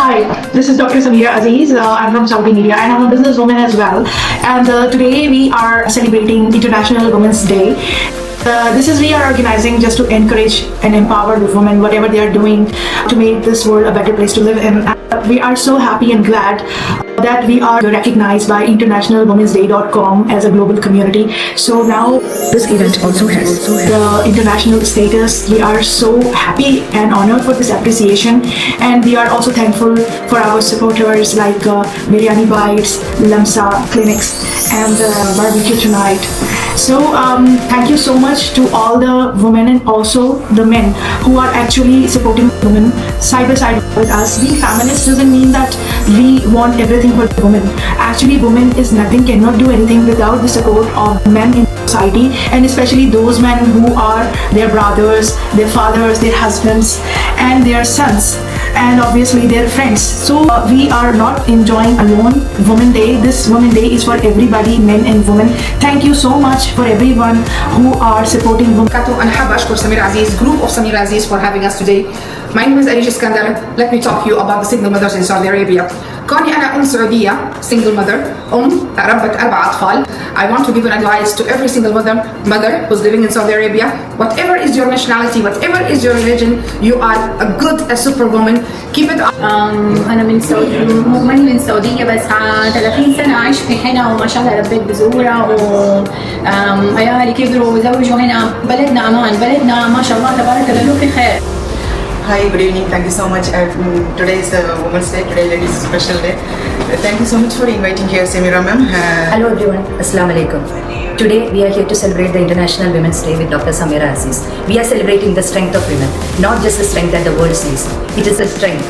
Hi, this is Dr. Sameera Aziz. I'm from Saudi Arabia and I'm a businesswoman as well. And today we are celebrating International Women's Day. We are organizing just to encourage and empower the women, whatever they are doing to make this world a better place to live in. We are so happy and glad that we are recognized by internationalwomensday.com as a global community. So now this event also has the international status. We are so happy and honored for this appreciation, and we are also thankful for our supporters like Biryani Bites, Lamsa Clinics, and Barbecue Tonight. So thank you so much to all the women and also the men who are actually supporting women side by side with us. Being feminist doesn't mean that we want everything for women. Actually, women is nothing, cannot do anything without the support of men in society, and especially those men who are their brothers, their fathers, their husbands, and their sons, and obviously their friends. So we are not enjoying alone Women Day. This Women Day is for everybody, men and women. Thank you so much for everyone who are supporting women. أنا حابة أشكر سميرة عزيز, group of Sameera Aziz for having us today. My name is Aziz. Let me talk to you about the single mothers in Saudi Arabia. كوني أنا سعودية, single mother, ربة 4 أطفال. I want to give an advice to every single mother who's living in Saudi Arabia. Whatever is your nationality, whatever is your religion, you are a superwoman. Keep it up. أنا من السعودية بس 30 سنة عايش في هنا وما شاء الله ربيت بزورة وعيالي كبروا وزوجوا هنا. بلدنا أمان, بلدنا ما شاء الله تبارك الله له في خير. Hi, good evening. Thank you so much. Today is Women's Day. Today is a special day. Thank you so much for inviting here, Sameera ma'am. Hello everyone. Assalamu alaikum. Today we are here to celebrate the International Women's Day with Dr. Sameera Aziz. We are celebrating the strength of women, not just the strength that the world sees. It is a strength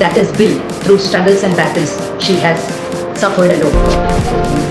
that is built through struggles and battles she has suffered alone.